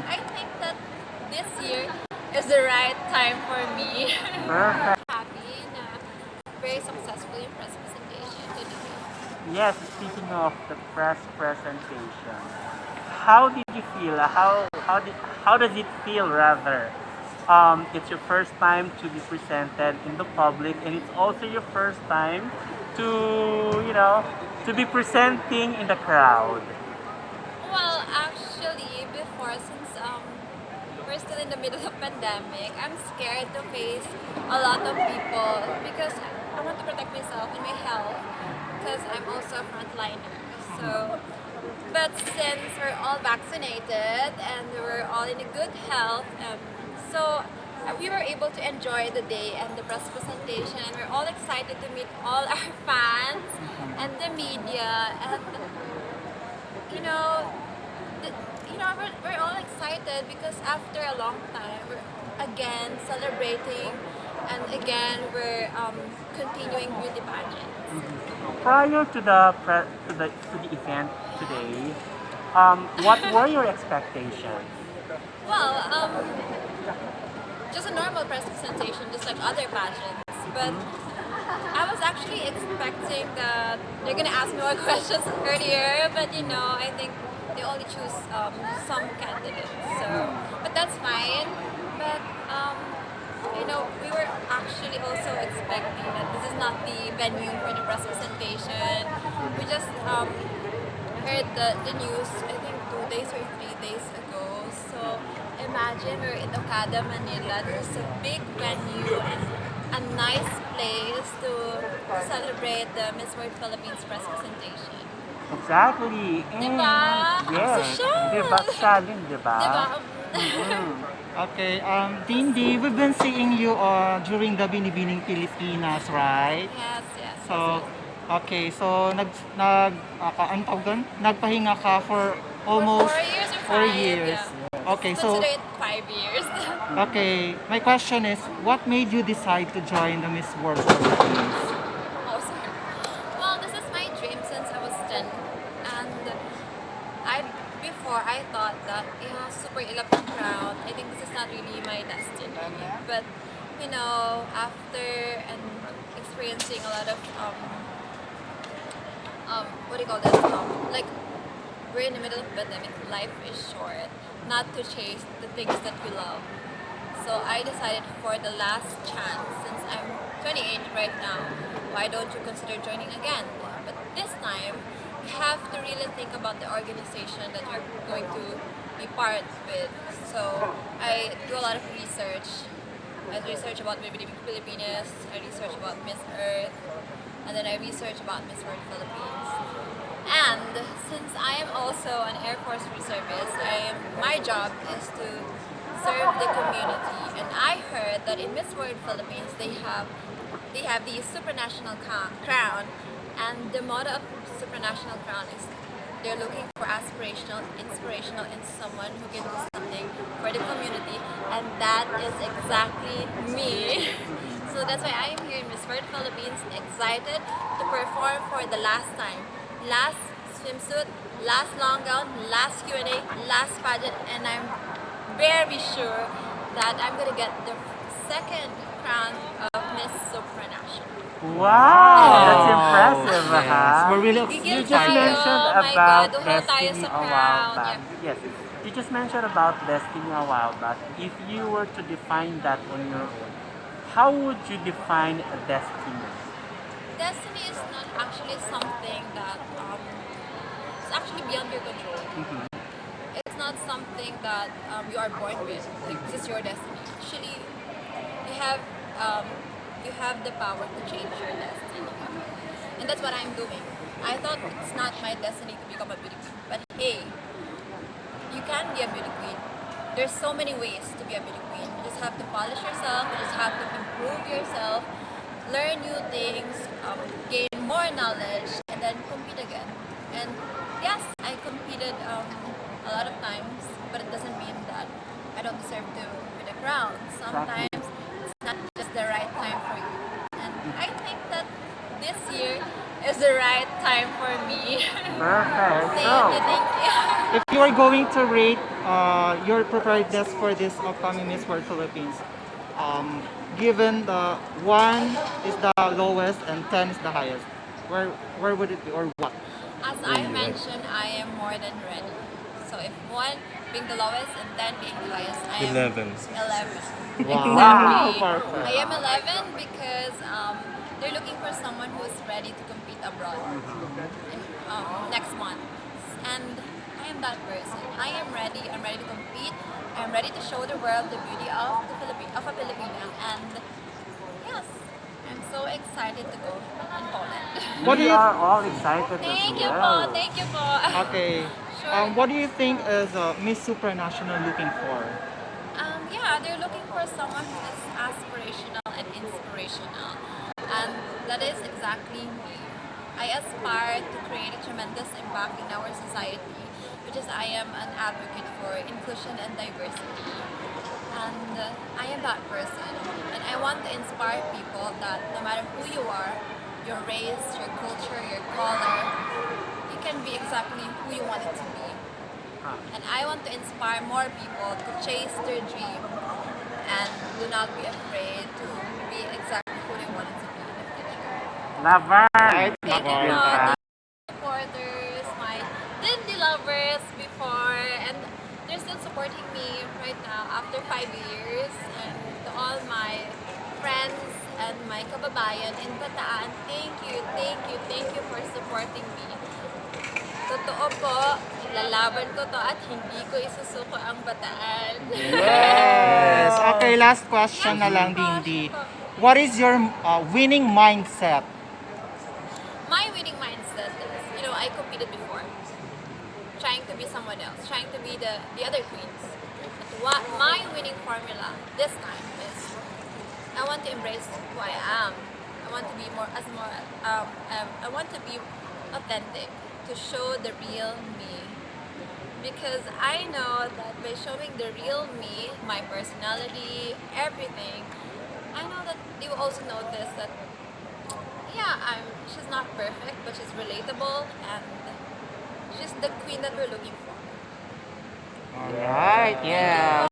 I think that this year is the right time for me. Perfect. Happy na very successful yung press presentation today. Yes, speaking of the press presentation, how did you feel? How does it feel rather? It's your first time to be presented in the public, and it's also your first time to to be presenting in the crowd. Well, actually, before, since we're still in the middle of pandemic, I'm scared to face a lot of people because I want to protect myself and my health because I'm also a frontliner. So, but since we're all vaccinated and we're all in a good health, so we were able to enjoy the day and the press presentation, and we're all excited to meet all our fans and the media and you know, the, we're all excited because after a long time, we're again celebrating and again we're continuing beauty pageants. Prior to the event today, what were your expectations? Well, just a normal press presentation, just like other pageants. But I was actually expecting that they're gonna ask me more questions earlier, but I think they only choose some candidates. So, but that's fine. But we were actually also expecting that this is not the venue for the press presentation. We just heard the news, I think 2 days or 3 days ago. So imagine we're in Okada, Manila. This is a big venue and a nice place to celebrate the Miss World Philippines press presentation. Exactly. And Diba? yes, diba Social! Shalin, diba? Diba? Okay, Dindi, we've been seeing you during the Binibining Pilipinas, right? Yes, yes, So, yes, yes. okay, so anong tawag doon? Nagpahinga ka for For almost 4 years or 4 5, years. yeah. Okay, so, Consider it 5 years. okay, my question is, what made you decide to join the Miss World Philippines? Oh, sorry. Well, this is my dream since I was 10. And before I thought that, yeah, super ilap ng crown. I think this is not really my destiny. But, after and experiencing a lot of, what do you call this? Like, we're in the middle of a pandemic. Life is short. Not to chase the things that we love. So I decided for the last chance, since I'm 28 right now, why don't you consider joining again? But this time, you have to really think about the organization that you're going to be part with. So I do a lot of research. I research about Baby Filipinas, I research about Miss Earth, and then I research about Miss World Philippines. And since I am also an Air Force reservist, my job is to serve the community. And I heard that in Miss World Philippines they have the Supranational crown, and the motto of Supranational crown is they're looking for aspirational, inspirational, and someone who can do something for the community, and that is exactly me. So that's why I am here in Miss World Philippines, excited to perform for the last time. Last swimsuit, last long gown, last Q&A, last pageant, and I'm very sure that I'm gonna get the second crown of Miss Supranational. Wow, that's Oh, impressive, yes. huh? We're really Gigil You just tayo, mentioned my about God, duha tayo Destiny sa a while crown. back. Yeah. Yes, you just mentioned about Destiny a while back. If you were to define that on your own, how would you define a destiny? Destiny is not actually something that is actually beyond your control. Mhm. It's not something that you are born with. Like this is your destiny. Actually, you have um, you have the power to change your destiny, and that's what I'm doing. I thought it's not my destiny to become a beauty queen, but hey, you can be a beauty queen. There's so many ways to be a beauty queen. You just have to polish yourself. You just have to improve yourself, learn new things, gain more knowledge, and then compete again. And yes, I competed a lot of times, but it doesn't mean that I don't deserve to win a crown. Exactly. Sometimes it's not just the right time for you. And I think that this year is the right time for me. Perfect. Thank So, you, thank you. If you are going to rate your preparedness for this upcoming Miss World Philippines, given the 1 is the lowest and 10 is the highest, where would it be or what? As I mentioned, I am more than ready. So if 1 being the lowest and 10 being the highest, I am 11. 11. Wow, Exactly. perfect. I am 11 because they're looking for someone who is ready to compete abroad next month. And I am that person. I am ready. I'm ready to compete. I'm ready to show the world the beauty of of a Filipina. And yes, I'm so excited to go in Poland. What do We you are all excited as Thank you po. well. Thank you po. Okay. Sure. What do you think is Miss Supranational looking for? Yeah, they're looking for someone who is aspirational and inspirational. And that is exactly me. I aspire to create a tremendous impact in our society, which is I am an advocate for inclusion and diversity. And I am that person. And I want to inspire people that no matter who you are, your race, your culture, your color, you can be exactly who you want it to be. And I want to inspire more people to chase their dream and do not be afraid to be exactly who they want it to be in the future. Laverne! Thank you Laverne. po, Yeah. supporters, my Dindi lovers before, and they're still supporting me right now after 5 years. And to all my friends and my kababayan in Bataan, thank you for supporting me. Totoo po, lalaban ko to at hindi ko isusuko ang Bataan. Yes. Okay, last question na lang, Sure po, Dindi. sure po. What is your winning mindset? My winning mindset is, I competed before, trying to be someone else, trying to be the other queens. But what my winning formula this time is, I want to embrace who I am. I want to be I want to be authentic, to show the real me. Because I know that by showing the real me, my personality, everything, I know that they will also notice that yeah, she's not perfect, but she's relatable and she's the queen that we're looking for. All right. Yeah.